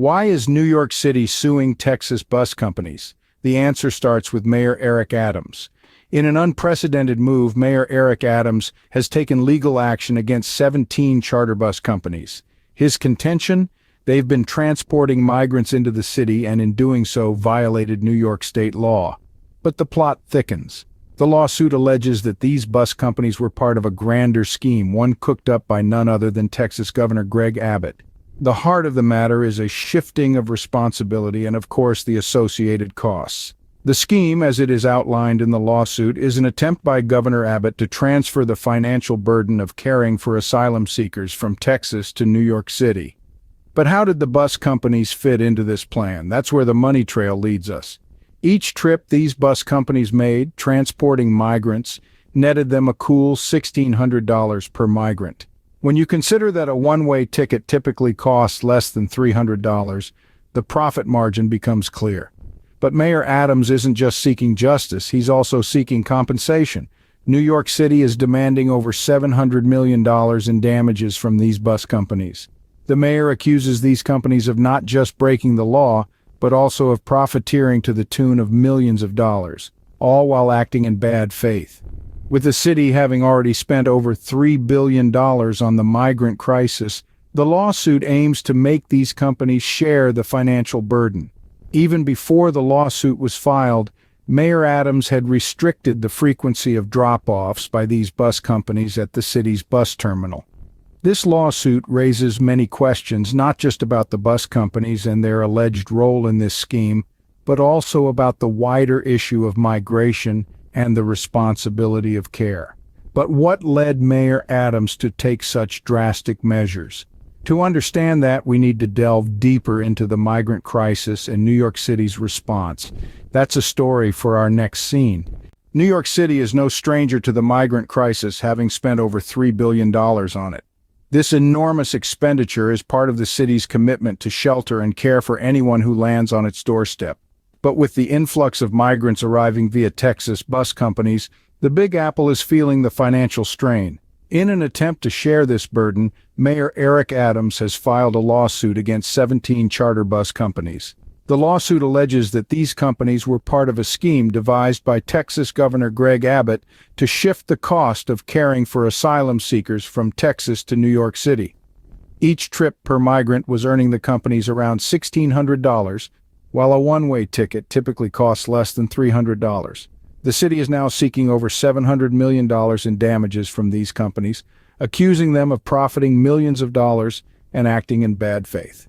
Why is New York City suing Texas bus companies? The answer starts with Mayor Eric Adams. In an unprecedented move, Mayor Eric Adams has taken legal action against 17 charter bus companies. His contention? They've been transporting migrants into the city and in doing so violated New York state law. But the plot thickens. The lawsuit alleges that these bus companies were part of a grander scheme, one cooked up by none other than Texas Governor Greg Abbott. The heart of the matter is a shifting of responsibility and, of course, the associated costs. The scheme, as it is outlined in the lawsuit, is an attempt by Governor Abbott to transfer the financial burden of caring for asylum seekers from Texas to New York City. But how did the bus companies fit into this plan? That's where the money trail leads us. Each trip these bus companies made, transporting migrants, netted them a cool $1,600 per migrant. When you consider that a one-way ticket typically costs less than $300, the profit margin becomes clear. But Mayor Adams isn't just seeking justice, he's also seeking compensation. New York City is demanding over $700 million in damages from these bus companies. The mayor accuses these companies of not just breaking the law, but also of profiteering to the tune of millions of dollars, all while acting in bad faith. With the city having already spent over $3 billion on the migrant crisis, the lawsuit aims to make these companies share the financial burden. Even before the lawsuit was filed, Mayor Adams had restricted the frequency of drop-offs by these bus companies at the city's bus terminal. This lawsuit raises many questions, not just about the bus companies and their alleged role in this scheme, but also about the wider issue of migration and the responsibility of care. But what led Mayor Adams to take such drastic measures? To understand that, we need to delve deeper into the migrant crisis and New York City's response. That's a story for our next scene. New York City is no stranger to the migrant crisis, having spent over $3 billion on it. This enormous expenditure is part of the city's commitment to shelter and care for anyone who lands on its doorstep. But with the influx of migrants arriving via Texas bus companies, the Big Apple is feeling the financial strain. In an attempt to share this burden, Mayor Eric Adams has filed a lawsuit against 17 charter bus companies. The lawsuit alleges that these companies were part of a scheme devised by Texas Governor Greg Abbott to shift the cost of caring for asylum seekers from Texas to New York City. Each trip per migrant was earning the companies around $1,600, while a one-way ticket typically costs less than $300. The city is now seeking over $700 million in damages from these companies, accusing them of profiting millions of dollars and acting in bad faith.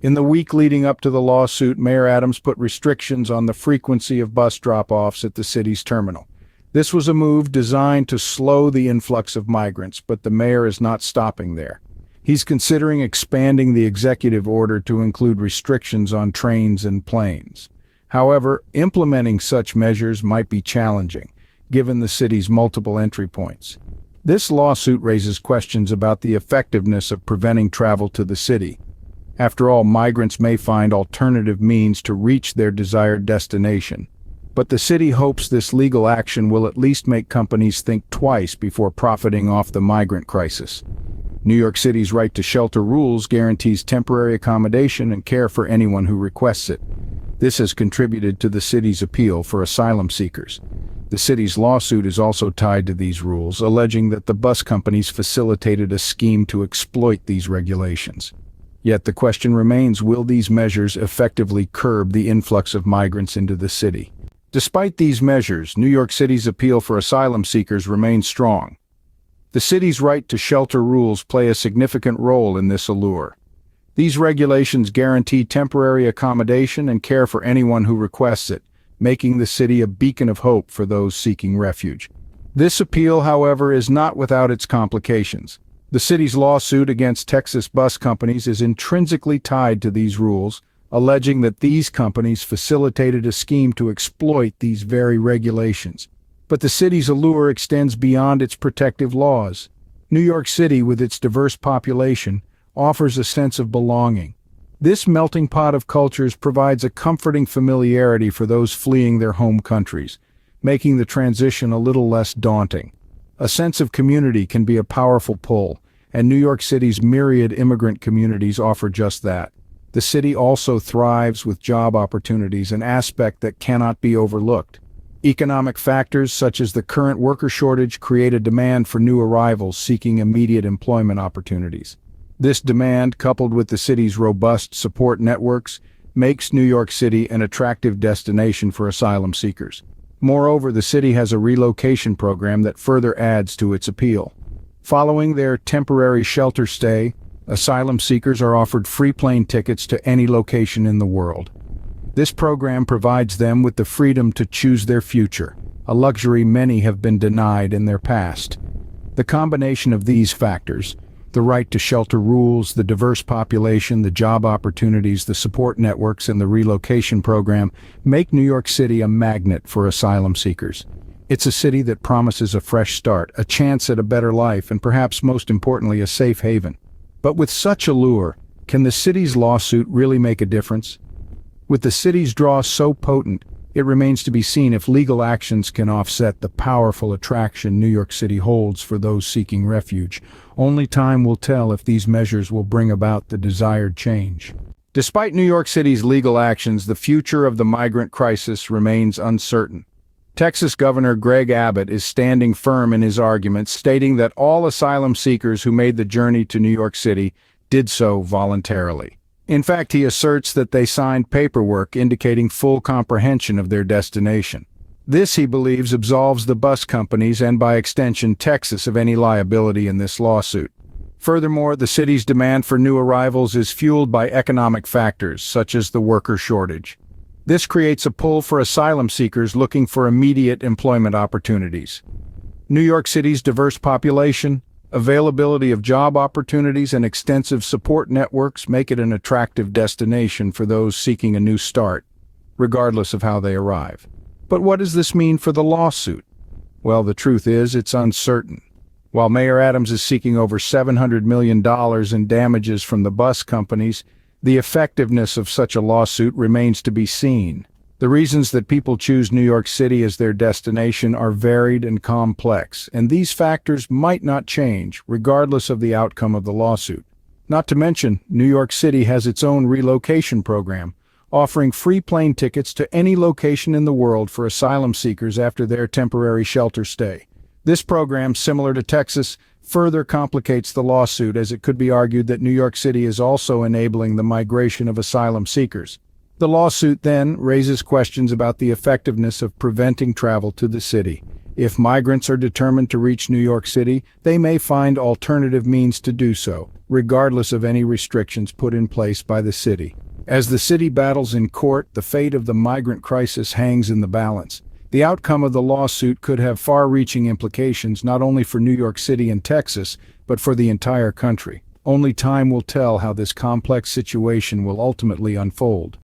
In the week leading up to the lawsuit, Mayor Adams put restrictions on the frequency of bus drop-offs at the city's terminal. This was a move designed to slow the influx of migrants, but the mayor is not stopping there. He's considering expanding the executive order to include restrictions on trains and planes. However, implementing such measures might be challenging, given the city's multiple entry points. This lawsuit raises questions about the effectiveness of preventing travel to the city. After all, migrants may find alternative means to reach their desired destination. But the city hopes this legal action will at least make companies think twice before profiting off the migrant crisis. New York City's right to shelter rules guarantees temporary accommodation and care for anyone who requests it. This has contributed to the city's appeal for asylum seekers. The city's lawsuit is also tied to these rules, alleging that the bus companies facilitated a scheme to exploit these regulations. Yet the question remains, will these measures effectively curb the influx of migrants into the city? Despite these measures, New York City's appeal for asylum seekers remains strong. The city's right to shelter rules play a significant role in this allure. These regulations guarantee temporary accommodation and care for anyone who requests it, making the city a beacon of hope for those seeking refuge. This appeal, however, is not without its complications. The city's lawsuit against Texas bus companies is intrinsically tied to these rules, alleging that these companies facilitated a scheme to exploit these very regulations. But the city's allure extends beyond its protective laws. New York City, with its diverse population, offers a sense of belonging. This melting pot of cultures provides a comforting familiarity for those fleeing their home countries, making the transition a little less daunting. A sense of community can be a powerful pull, and New York City's myriad immigrant communities offer just that. the city also thrives with job opportunities, an aspect that cannot be overlooked. Economic factors such as the current worker shortage create a demand for new arrivals seeking immediate employment opportunities. This demand, coupled with the city's robust support networks, makes New York City an attractive destination for asylum seekers. Moreover, the city has a relocation program that further adds to its appeal. Following their temporary shelter stay, asylum seekers are offered free plane tickets to any location in the world. This program provides them with the freedom to choose their future, a luxury many have been denied in their past. The combination of these factors, the right to shelter rules, the diverse population, the job opportunities, the support networks, and the relocation program, make New York City a magnet for asylum seekers. It's a city that promises a fresh start, a chance at a better life, and perhaps most importantly, a safe haven. But with such allure, can the city's lawsuit really make a difference? With the city's draw so potent, it remains to be seen if legal actions can offset the powerful attraction New York City holds for those seeking refuge. Only time will tell if these measures will bring about the desired change. Despite New York City's legal actions, the future of the migrant crisis remains uncertain. Texas Governor Greg Abbott is standing firm in his arguments, stating that all asylum seekers who made the journey to New York City did so voluntarily. In fact, he asserts that they signed paperwork indicating full comprehension of their destination. This, he believes, absolves the bus companies and, by extension, Texas of any liability in this lawsuit. Furthermore, the city's demand for new arrivals is fueled by economic factors, such as the worker shortage. This creates a pull for asylum seekers looking for immediate employment opportunities. New York City's diverse population, availability of job opportunities, and extensive support networks make it an attractive destination for those seeking a new start, regardless of how they arrive. But what does this mean for the lawsuit? Well, the truth is, it's uncertain. While Mayor Adams is seeking over $700 million in damages from the bus companies, the effectiveness of such a lawsuit remains to be seen. The reasons that people choose New York City as their destination are varied and complex, and these factors might not change, regardless of the outcome of the lawsuit. Not to mention, New York City has its own relocation program, offering free plane tickets to any location in the world for asylum seekers after their temporary shelter stay. This program, similar to Texas, further complicates the lawsuit, as it could be argued that New York City is also enabling the migration of asylum seekers. The lawsuit then raises questions about the effectiveness of preventing travel to the city. If migrants are determined to reach New York City, they may find alternative means to do so, regardless of any restrictions put in place by the city. As the city battles in court, the fate of the migrant crisis hangs in the balance. The outcome of the lawsuit could have far-reaching implications not only for New York City and Texas, but for the entire country. Only time will tell how this complex situation will ultimately unfold.